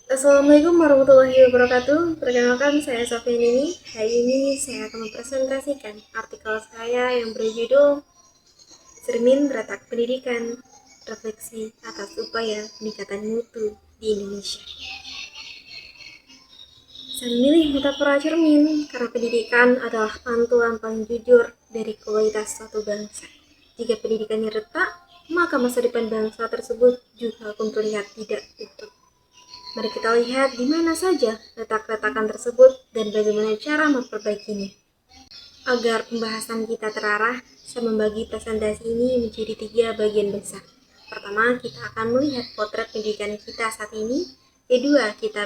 Assalamualaikum warahmatullahi wabarakatuh. Perkenalkan, saya Sofian ini. Hari ini saya akan mempresentasikan artikel saya yang berjudul Cermin Retak Pendidikan, Refleksi atas Upaya Peningkatan Mutu di Indonesia. Saya memilih metafora cermin karena pendidikan adalah pantulan paling jujur dari kualitas suatu bangsa. Jika pendidikannya retak, maka masa depan bangsa tersebut juga akan terlihat tidak utuh. Mari kita lihat di mana saja retak-retakan tersebut dan bagaimana cara memperbaikinya. Agar pembahasan kita terarah, saya membagi presentasi ini menjadi 3 bagian besar. Pertama, kita akan melihat potret pendidikan kita saat ini. Kedua, kita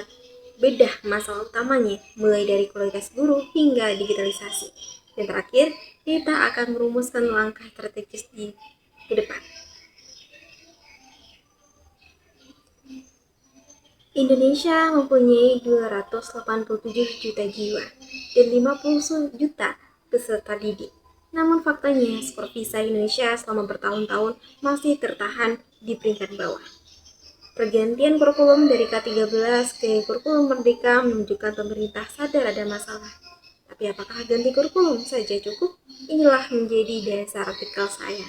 bedah masalah utamanya, mulai dari kualitas guru hingga digitalisasi. Dan terakhir, kita akan merumuskan langkah strategis di ke depan. Indonesia mempunyai 287 juta jiwa dan 50 juta peserta didik. Namun faktanya, skor PISA Indonesia selama bertahun-tahun masih tertahan di peringkat bawah. Pergantian kurikulum dari K13 ke kurikulum Merdeka menunjukkan pemerintah sadar ada masalah. Tapi apakah ganti kurikulum saja cukup? Inilah menjadi dasar artikel saya.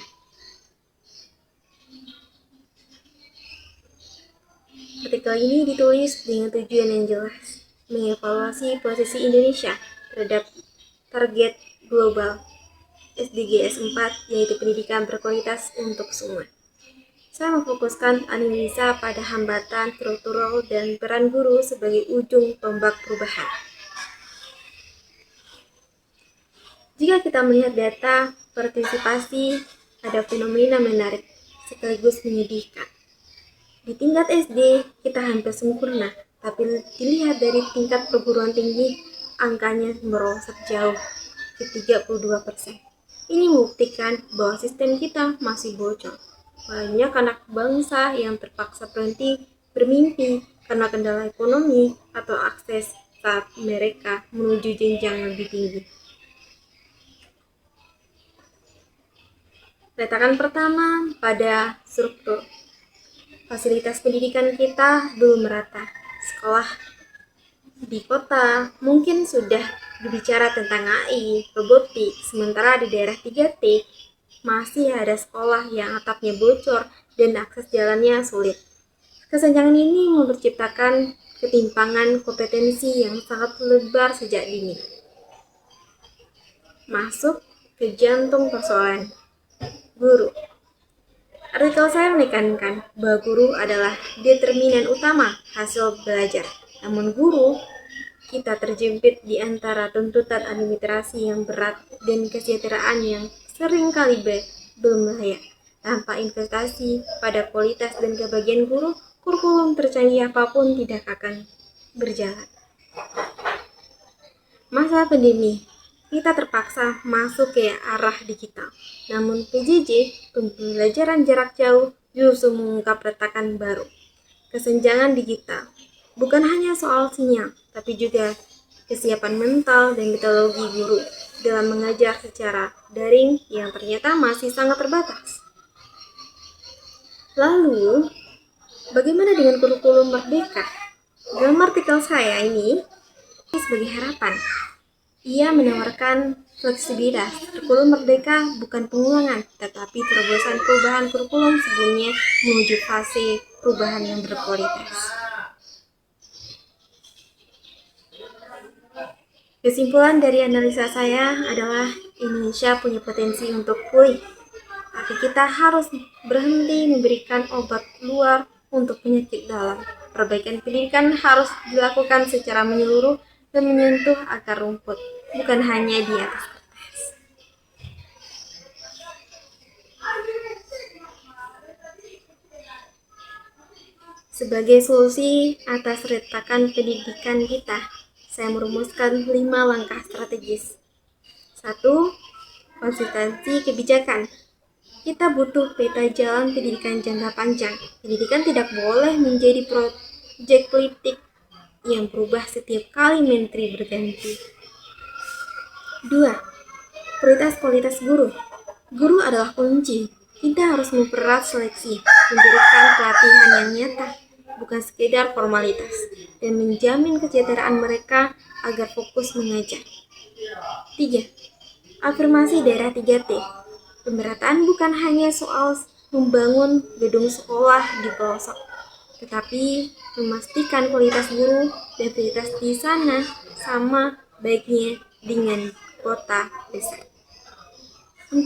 Artikel ini ditulis dengan tujuan yang jelas, mengevaluasi posisi Indonesia terhadap target global SDGs 4, yaitu pendidikan berkualitas untuk semua. Saya memfokuskan analisa pada hambatan struktural dan peran guru sebagai ujung tombak perubahan. Jika kita melihat data partisipasi, ada fenomena menarik sekaligus menyedihkan. Di tingkat SD, kita hampir sempurna, tapi dilihat dari tingkat perguruan tinggi, angkanya merosot jauh ke 32%. Ini membuktikan bahwa sistem kita masih bocor. Banyak anak bangsa yang terpaksa berhenti bermimpi karena kendala ekonomi atau akses saat mereka menuju jenjang lebih tinggi. Retakan pertama pada struktur. Fasilitas pendidikan kita belum merata. Sekolah di kota mungkin sudah berbicara tentang AI, robotik, sementara di daerah 3T masih ada sekolah yang atapnya bocor dan akses jalannya sulit. Kesenjangan ini menciptakan ketimpangan kompetensi yang sangat lebar sejak dini. Masuk ke jantung persoalan, guru. Artikel saya menekankan bahwa guru adalah determinan utama hasil belajar. Namun guru, kita terjepit di antara tuntutan administrasi yang berat dan kesejahteraan yang seringkali belum layak. Tanpa investasi pada kualitas dan kebahagiaan guru, kurikulum tercanggih apapun tidak akan berjalan. Masa pandemi, kita terpaksa masuk ke arah digital. Namun PJJ, pembelajaran jarak jauh, justru mengungkap retakan baru. Kesenjangan digital bukan hanya soal sinyal, tapi juga kesiapan mental dan metodologi guru dalam mengajar secara daring yang ternyata masih sangat terbatas. Lalu, bagaimana dengan kurikulum merdeka? Dalam artikel saya ini sebagai harapan, ia menawarkan fleksibilitas. Kurikulum merdeka bukan pengulangan, tetapi terobosan perubahan kurikulum sebelumnya menuju fase perubahan yang berkualitas. Kesimpulan dari analisa saya adalah Indonesia punya potensi untuk pulih, tapi kita harus berhenti memberikan obat luar untuk penyakit dalam. Perbaikan pendidikan harus dilakukan secara menyeluruh dan menyentuh akar rumput, bukan hanya di atas kertas. Sebagai solusi atas retakan pendidikan kita, saya merumuskan 5 langkah strategis. 1. Konsistensi kebijakan. Kita butuh peta jalan pendidikan jangka panjang. Pendidikan tidak boleh menjadi proyek politik yang berubah setiap kali menteri berganti. 2. Prioritas kualitas guru. Guru adalah kunci. Kita harus mempererat seleksi, memberikan pelatihan yang nyata, bukan sekedar formalitas, dan menjamin kesejahteraan mereka agar fokus mengajar. 3. Afirmasi daerah 3T. Pemerataan bukan hanya soal membangun gedung sekolah di pelosok, tetapi memastikan kualitas guru dan fasilitas di sana sama baiknya dengan kota besar. 4.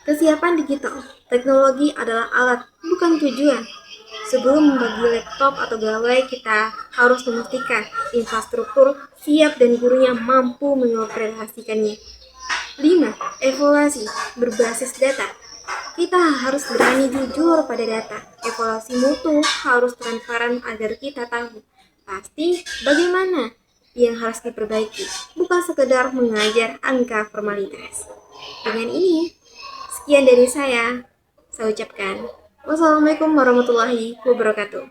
Kesiapan digital. Teknologi adalah alat, bukan tujuan. Sebelum membagi laptop atau gawai, kita harus memastikan infrastruktur siap dan gurunya mampu mengoperasikannya. 5. Evaluasi berbasis data. Kita harus berani jujur pada data. Evaluasi mutu harus transparan agar kita tahu pasti bagaimana yang harus diperbaiki, bukan sekedar mengajar angka formalitas. Dengan ini, sekian dari saya ucapkan. Wassalamualaikum warahmatullahi wabarakatuh.